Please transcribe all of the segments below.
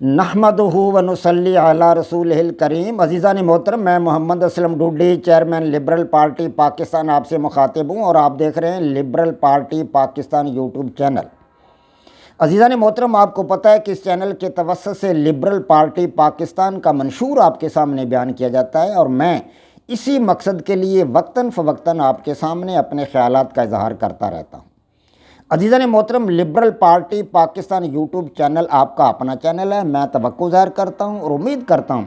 نحمدہ و نصلی علی رسولہ الکریم۔ عزیزان محترم، میں Muhammad Aslam Dodi, chairman liberal party Pakistan آپ سے مخاطب ہوں، اور آپ دیکھ رہے ہیں liberal party Pakistan YouTube channel. عزیزان محترم، آپ کو پتہ ہے کہ اس چینل کے توسط سے لبرل پارٹی پاکستان کا منشور آپ کے سامنے بیان کیا جاتا ہے، اور میں اسی مقصد کے لیے وقتاً فوقتاً آپ کے سامنے اپنے خیالات کا اظہار کرتا رہتا ہوں۔ عزیزان محترم، liberal party Pakistan YouTube channel آپ کا اپنا چینل ہے۔ میں توقع ظاہر کرتا ہوں اور امید کرتا ہوں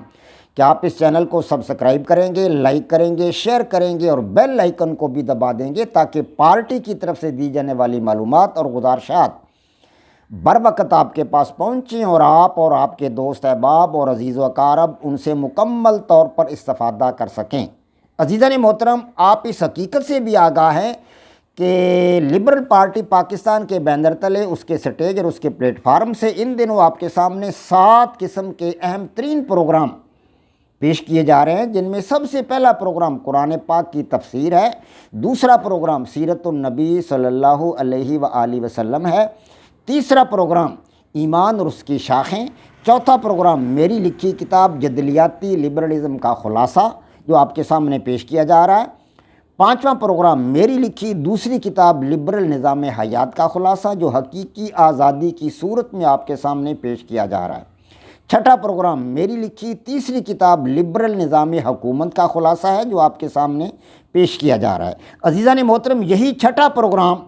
کہ آپ اس چینل کو سبسکرائب کریں گے، لائک کریں گے، شیئر کریں گے، اور بیل آئیکن کو بھی دبا دیں گے، تاکہ پارٹی کی طرف سے دی جانے والی معلومات اور گزارشات بروقت آپ کے پاس پہنچیں، اور آپ اور آپ کے دوست احباب اور عزیز و اقارب ان سے مکمل طور پر استفادہ کر سکیں۔ عزیزان محترم، آپ اس حقیقت سے بھی آگاہ ہیں کہ لبرل پارٹی پاکستان کے بینر تلے، اس کے سٹیج اور اس کے پلیٹ فارم سے ان دنوں آپ کے سامنے 7 قسم کے اہم ترین پروگرام پیش کیے جا رہے ہیں، جن میں سب سے پہلا پروگرام قرآن پاک کی تفسیر ہے، دوسرا پروگرام سیرت النبی صلی اللہ علیہ وآلہ وسلم ہے، تیسرا پروگرام ایمان اور اس کی شاخیں، چوتھا پروگرام میری لکھی کتاب جدلیاتی لبرلزم کا خلاصہ جو آپ کے سامنے پیش کیا جا رہا ہے، پانچواں پروگرام میری لکھی دوسری کتاب لبرل نظام حیات کا خلاصہ جو حقیقی آزادی کی صورت میں آپ کے سامنے پیش کیا جا رہا ہے، چھٹا پروگرام میری لکھی تیسری کتاب لبرل نظام حکومت کا خلاصہ ہے جو آپ کے سامنے پیش کیا جا رہا ہے۔ عزیزان محترم، یہی چھٹا پروگرام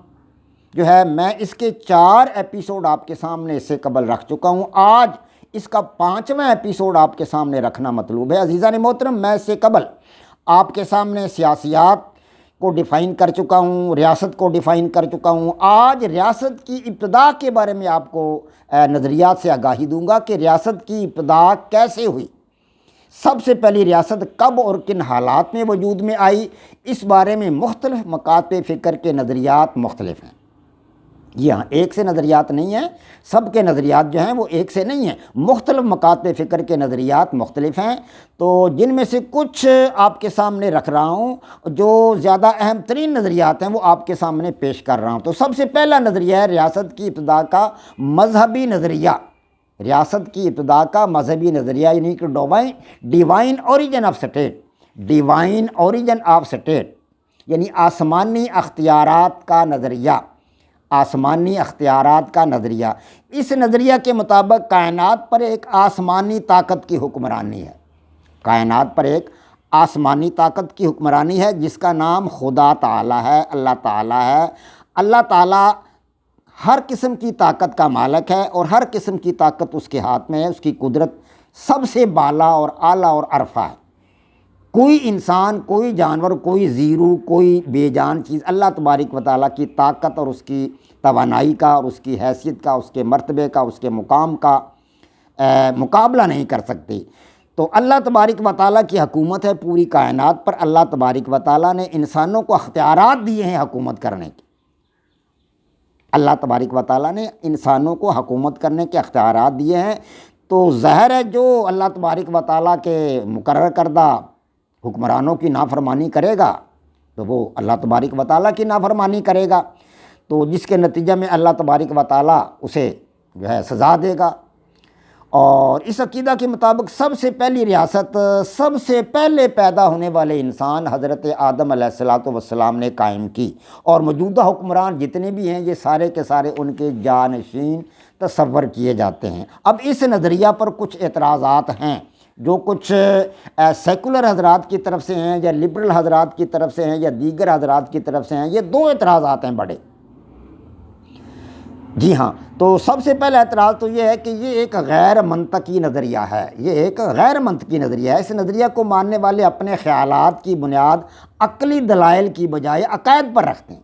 جو ہے، میں اس کے 4 ایپیسوڈ آپ کے سامنے اس سے قبل رکھ چکا ہوں، آج اس کا 5واں ایپیسوڈ آپ کے سامنے رکھنا مطلوب ہے۔ عزیزان محترم، میں اس سے قبل آپ کے سامنے سیاسیات کو ڈیفائن کر چکا ہوں، ریاست کو ڈیفائن کر چکا ہوں، آج ریاست کی ابتدا کے بارے میں آپ کو نظریات سے آگاہی دوں گا کہ ریاست کی ابتدا کیسے ہوئی، سب سے پہلی ریاست کب اور کن حالات میں وجود میں آئی، اس بارے میں مختلف مکاتب فکر کے نظریات مختلف ہیں۔ جی ہاں، ایک سے نظریات نہیں ہیں، سب کے نظریات جو ہیں وہ ایک سے نہیں ہیں، مختلف مکاتب فکر کے نظریات مختلف ہیں، تو جن میں سے کچھ آپ کے سامنے رکھ رہا ہوں، جو زیادہ اہم ترین نظریات ہیں وہ آپ کے سامنے پیش کر رہا ہوں۔ تو سب سے پہلا نظریہ ہے ریاست کی ابتدا کا مذہبی نظریہ، ریاست کی ابتدا کا مذہبی نظریہ، یعنی کہ divine origin of state, divine origin of state, یعنی آسمانی اختیارات کا نظریہ، آسمانی اختیارات کا نظریہ۔ اس نظریہ کے مطابق کائنات پر ایک آسمانی طاقت کی حکمرانی ہے، کائنات پر ایک آسمانی طاقت کی حکمرانی ہے جس کا نام خدا تعالی ہے، اللہ تعالی ہے۔ اللہ تعالی ہر قسم کی طاقت کا مالک ہے، اور ہر قسم کی طاقت اس کے ہاتھ میں ہے، اس کی قدرت سب سے بالا اور اعلیٰ اور عرفہ ہے۔ کوئی انسان، کوئی جانور، کوئی زیرو، کوئی بے جان چیز اللہ تبارک و تعالیٰ کی طاقت اور اس کی توانائی کا اور اس کی حیثیت کا، اس کے مرتبے کا، اس کے مقام کا مقابلہ نہیں کر سکتی۔ تو اللہ تبارک و تعالیٰ کی حکومت ہے پوری کائنات پر۔ اللہ تبارک و تعالیٰ نے انسانوں کو اختیارات دیے ہیں حکومت کرنے کے، اللہ تبارک و تعالیٰ نے انسانوں کو حکومت کرنے کے اختیارات دیے ہیں۔ تو ظاہر ہے جو اللہ تبارک و تعالیٰ کے مقرر کردہ حکمرانوں کی نافرمانی کرے گا تو وہ اللہ تبارک و تعالیٰ کی نافرمانی کرے گا، تو جس کے نتیجہ میں اللہ تبارک و تعالیٰ اسے جو ہے سزا دے گا۔ اور اس عقیدہ کے مطابق سب سے پہلی ریاست سب سے پہلے پیدا ہونے والے انسان حضرت آدم علیہ السلام نے قائم کی، اور موجودہ حکمران جتنے بھی ہیں یہ سارے کے سارے ان کے جانشین تصور کیے جاتے ہیں۔ اب اس نظریہ پر کچھ اعتراضات ہیں جو کچھ سیکولر حضرات کی طرف سے ہیں، یا لبرل حضرات کی طرف سے ہیں، یا دیگر حضرات کی طرف سے ہیں۔ یہ 2 اعتراضات ہیں بڑے۔ جی ہاں، تو سب سے پہلا اعتراض تو یہ ہے کہ یہ ایک غیر منطقی نظریہ ہے، یہ ایک غیر منطقی نظریہ ہے۔ اس نظریہ کو ماننے والے اپنے خیالات کی بنیاد عقلی دلائل کی بجائے عقائد پر رکھتے ہیں۔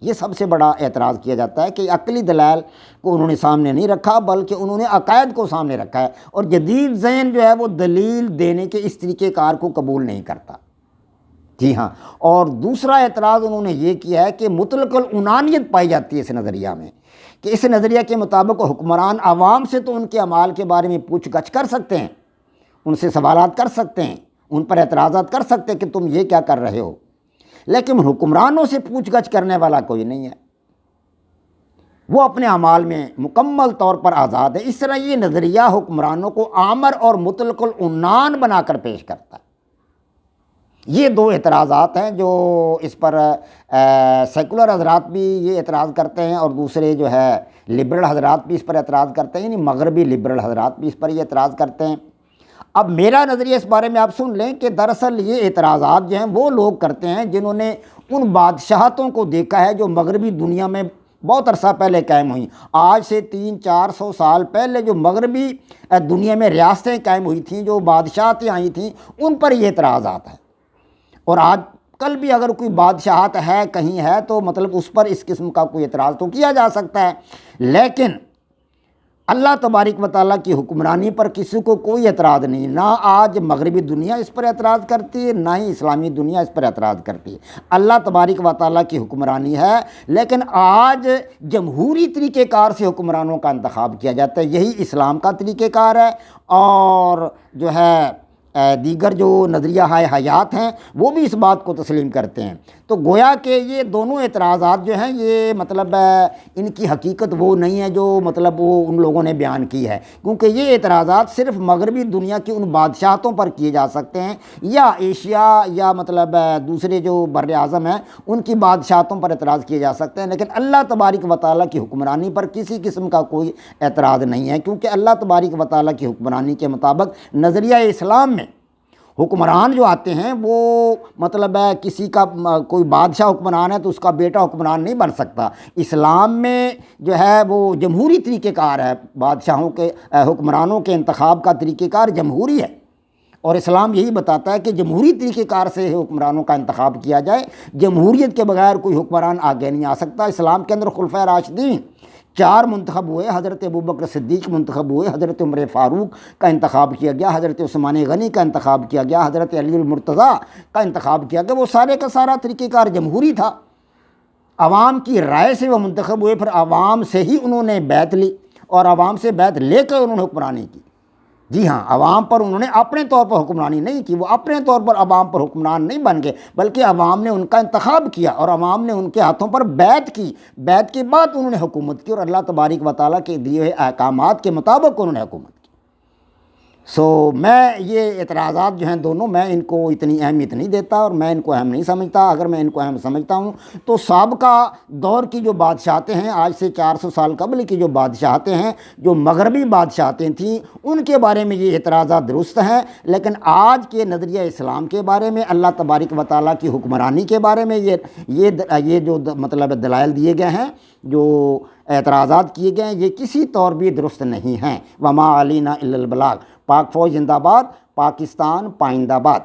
یہ سب سے بڑا اعتراض کیا جاتا ہے کہ عقلی دلائل کو انہوں نے سامنے نہیں رکھا، بلکہ انہوں نے عقائد کو سامنے رکھا ہے، اور جدید ذہن جو ہے وہ دلیل دینے کے اس طریقہ کار کو قبول نہیں کرتا۔ جی ہاں، اور دوسرا اعتراض انہوں نے یہ کیا ہے کہ مطلق العنانیت پائی جاتی ہے اس نظریہ میں، کہ اس نظریہ کے مطابق حکمران عوام سے تو ان کے اعمال کے بارے میں پوچھ گچھ کر سکتے ہیں، ان سے سوالات کر سکتے ہیں، ان پر اعتراضات کر سکتے ہیں کہ تم یہ کیا کر رہے ہو، لیکن حکمرانوں سے پوچھ گچھ کرنے والا کوئی نہیں ہے۔ وہ اپنے اعمال میں مکمل طور پر آزاد ہے۔ اس طرح یہ نظریہ حکمرانوں کو آمر اور مطلق العنان بنا کر پیش کرتا ہے۔ یہ دو اعتراضات ہیں جو اس پر سیکولر حضرات بھی یہ اعتراض کرتے ہیں، اور دوسرے جو ہے لبرل حضرات بھی اس پر اعتراض کرتے ہیں، یعنی مغربی لبرل حضرات بھی اس پر یہ اعتراض کرتے ہیں۔ اب میرا نظریہ اس بارے میں آپ سن لیں کہ دراصل یہ اعتراضات جو ہیں وہ لوگ کرتے ہیں جنہوں نے ان بادشاہتوں کو دیکھا ہے جو مغربی دنیا میں بہت عرصہ پہلے قائم ہوئیں۔ آج سے 300-400 سال پہلے جو مغربی دنیا میں ریاستیں قائم ہوئی تھیں، جو بادشاہتیں آئی تھیں، ان پر یہ اعتراضات ہیں۔ اور آج کل بھی اگر کوئی بادشاہت ہے کہیں ہے تو مطلب اس پر اس قسم کا کوئی اعتراض تو کیا جا سکتا ہے، لیکن اللہ تبارک و تعالیٰ کی حکمرانی پر کسی کو کوئی اعتراض نہیں۔ نہ آج مغربی دنیا اس پر اعتراض کرتی ہے، نہ ہی اسلامی دنیا اس پر اعتراض کرتی ہے۔ اللہ تبارک و تعالیٰ کی حکمرانی ہے، لیکن آج جمہوری طریقہ کار سے حکمرانوں کا انتخاب کیا جاتا ہے، یہی اسلام کا طریقہ کار ہے۔ اور جو ہے دیگر جو نظریہ حیات ہیں وہ بھی اس بات کو تسلیم کرتے ہیں۔ تو گویا کہ یہ دونوں اعتراضات جو ہیں یہ مطلب ان کی حقیقت وہ نہیں ہے جو مطلب وہ ان لوگوں نے بیان کی ہے، کیونکہ یہ اعتراضات صرف مغربی دنیا کی ان بادشاہتوں پر کیے جا سکتے ہیں، یا ایشیا یا مطلب دوسرے جو بر اعظم ہیں ان کی بادشاہتوں پر اعتراض کیے جا سکتے ہیں، لیکن اللہ تبارک و تعالیٰ کی حکمرانی پر کسی قسم کا کوئی اعتراض نہیں ہے، کیونکہ اللہ تبارک و تعالیٰ کی حکمرانی کے مطابق نظریہ اسلام میں حکمران جو آتے ہیں وہ مطلب ہے کسی کا کوئی بادشاہ حکمران ہے تو اس کا بیٹا حکمران نہیں بن سکتا۔ اسلام میں جو ہے وہ جمہوری طریقہ کار ہے، بادشاہوں کے حکمرانوں کے انتخاب کا طریقہ کار جمہوری ہے، اور اسلام یہی بتاتا ہے کہ جمہوری طریقہ کار سے حکمرانوں کا انتخاب کیا جائے۔ جمہوریت کے بغیر کوئی حکمران آگے نہیں آ سکتا۔ اسلام کے اندر خلفائے راشدین 4 منتخب ہوئے، حضرت ابوبکر صدیق منتخب ہوئے، حضرت عمر فاروق کا انتخاب کیا گیا، حضرت عثمان غنی کا انتخاب کیا گیا، حضرت علی المرتضیٰ کا انتخاب کیا گیا۔ وہ سارے کا سارا طریقہ کار جمہوری تھا، عوام کی رائے سے وہ منتخب ہوئے، پھر عوام سے ہی انہوں نے بیعت لی، اور عوام سے بیعت لے کر انہوں نے حکمرانی کی۔ جی ہاں، عوام پر انہوں نے اپنے طور پر حکمرانی نہیں کی، وہ اپنے طور پر عوام پر حکمران نہیں بن گئے، بلکہ عوام نے ان کا انتخاب کیا اور عوام نے ان کے ہاتھوں پر بیعت کی، بیعت کے بعد انہوں نے حکومت کی، اور اللہ تبارک و تعالیٰ کے دیے ہوئے احکامات کے مطابق انہوں نے حکومت کی۔ میں یہ اعتراضات جو ہیں دونوں، میں ان کو اتنی اہمیت نہیں دیتا، اور میں ان کو اہم نہیں سمجھتا۔ اگر میں ان کو اہم سمجھتا ہوں تو سابقہ دور کی جو بادشاہتیں ہیں، آج سے 400 سال قبل کی جو بادشاہتیں ہیں، جو مغربی بادشاہتیں تھیں، ان کے بارے میں یہ اعتراضات درست ہیں، لیکن آج کے نظریہ اسلام کے بارے میں، اللہ تبارک و تعالیٰ کی حکمرانی کے بارے میں یہ جو مطلب دلائل دیے گئے ہیں، جو اعتراضات کیے گئے ہیں، یہ کسی طور بھی درست نہیں ہیں۔ وما علینا الا البلاغ۔ پاک فوج زندہ باد، پاکستان پائندہ باد۔